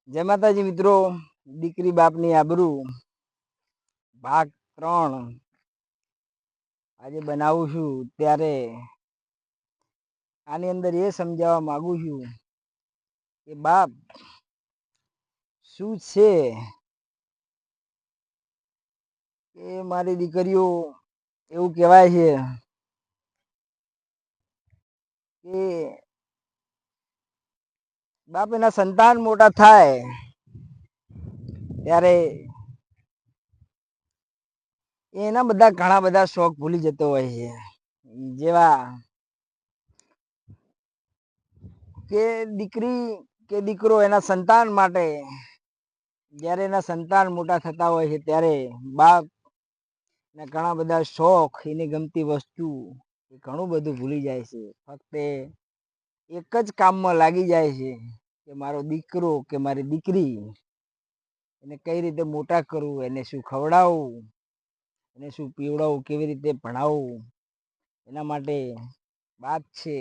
જય માતાજી મિત્રો, દીકરી બાપની આબરૂ ભાગ 3 આજે બનાવું છું. ત્યારે આની અંદર એ સમજાવવા માંગુ છું કે બાપ શું છે. કે મારી દીકરીઓ એવું કહેવાય છે કે બાપ એના સંતાન મોટા થાય ત્યારે એના ઘણા બધા શોખ ભૂલી જતો હોય છે. જેવા કે દીકરી કે દીકરો એના સંતાન માટે જ્યારે એના સંતાન મોટા થતા હોય છે ત્યારે બાપ ને ઘણા બધા શોખ, એની ગમતી વસ્તુ ઘણું બધું ભૂલી જાય છે. ફક્ત એક જ કામમાં લાગી જાય છે કે મારો દીકરો કે મારી દીકરી એને કઈ રીતે મોટા કરવું, એને શું ખવડાવવું, એને શું પીવડાવવું, કેવી રીતે ભણાવવું. એના માટે બાપ છે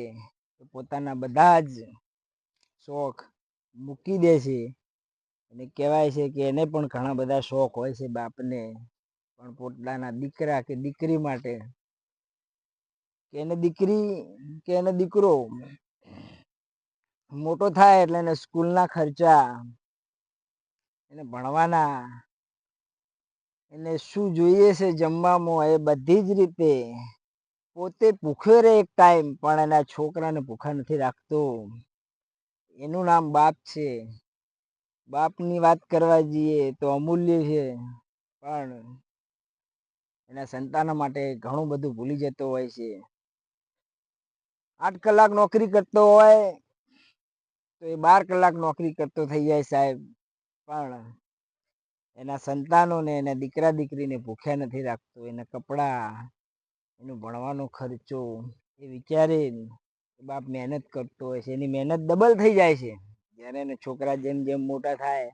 પોતાના બધા જ શોખ મૂકી દે છે. અને કહેવાય છે કે એને પણ ઘણા બધા શોખ હોય છે બાપને, પણ પોતાના દીકરા કે દીકરી માટે કે એને દીકરી કે એને દીકરો મોટો થાય એટલે એને સ્કૂલના ખર્ચા, એને ભણવાના, એને શું જોઈએ છે જમવામાં, એ બધી જ રીતે પોતે ભૂખ્યો રહે એક ટાઈમ, પણ એના છોકરાને ભૂખા નથી રાખતો. એનું નામ બાપ છે. બાપની વાત કરવા જઈએ તો અમૂલ્ય છે, પણ એના સંતાનો માટે ઘણું બધું ભૂલી જતો હોય છે. 8 કલાક નોકરી કરતો હોય તો એ 12 કલાક નોકરી કરતો થઈ જાય સાહેબ, પણ એના સંતાનોને, એના દીકરા દીકરીને ભૂખ્યા નથી રાખતો. એના કપડાં, એનું ભણવાનો ખર્ચો એ વિચારે બાપ મહેનત કરતો હોય છે. એની મહેનત ડબલ થઈ જાય છે. જ્યારે એના છોકરા જેમ જેમ મોટા થાય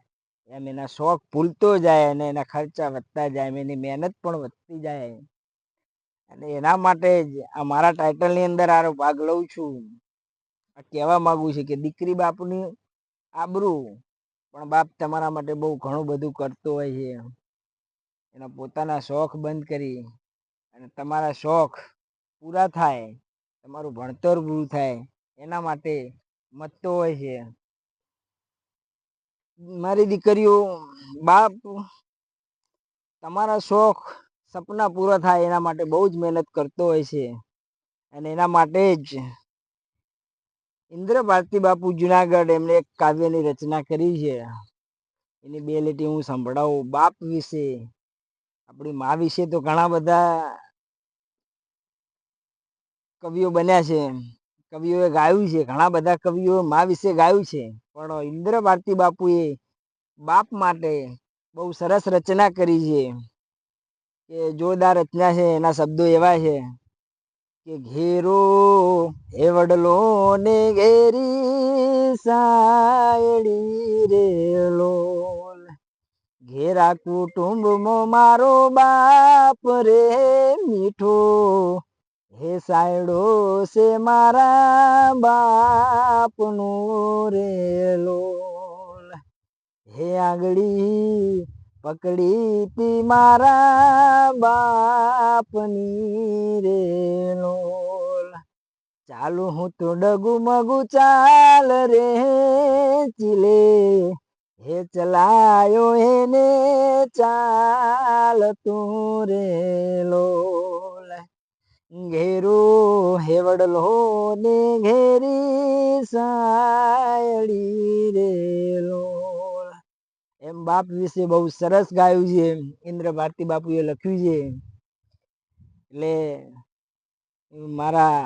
એમ એના શોખ ભૂલતો જાય અને એના ખર્ચા વધતા જાય, એની મહેનત પણ વધતી જાય. અને એના માટે જ આ મારા ટાઇટલની અંદર આનો ભાગ લઉં છું. આ કહેવા માંગુ છું કે દીકરી બાપની આબરૂ, પણ બાપ તમારા માટે બહુ ઘણું બધું કરતો હોય છે. એના પોતાના શોખ બંધ કરી અને તમારા શોખ પૂરા થાય, તમારું ભણતર પૂરું થાય, એના માટે મથતો હોય છે. મારી દીકરીઓ, બાપ તમારા શોખ સપના પૂરા થાય એના માટે બહુ જ મહેનત કરતો હોય છે. અને એના માટે જ ઇન્દ્ર ભારતી બાપુ જુનાગઢ એમને એક કાવ્યની રચના કરી છે. એની 2 લીટી હું સંભળાવું. બાપ વિશે, આપણી મા વિશે તો ઘણા બધા કવિઓ બન્યા છે, કવિઓએ ગાયું છે. ઘણા બધા કવિઓ મા વિશે ગાયું છે, પણ ઇન્દ્ર ભારતી બાપુએ બાપ માટે બહુ સરસ રચના કરી છે. કે જોરદાર રચના છે. એના શબ્દો એવા છે કે ઘેરો એ વડલો ને ઘેરી સાયડી રે લોલ, ઘેરા કુટુંબમાં મારો બાપ રે મીઠો, હે સાયડો છે મારા બાપનો રે લોલ, હે આંગળી પકડી તી મારા બાપની રે લોલ, ચાલુ હું તો ડગુ મગુ ચાલ રે ચીલે, હે ચલાયો એને ચાલ તું રે લોલ, ઘેરો હે વડલો ને ઘેરી સાયડી રે લોલ. એમ બાપ વિશે બહુ સરસ ગાયું છે. ઇન્દ્ર ભારતી બાપુએ લખ્યું છે. એટલે મારા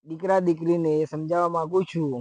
દીકરા દીકરીને એ સમજાવવા માંગુ છું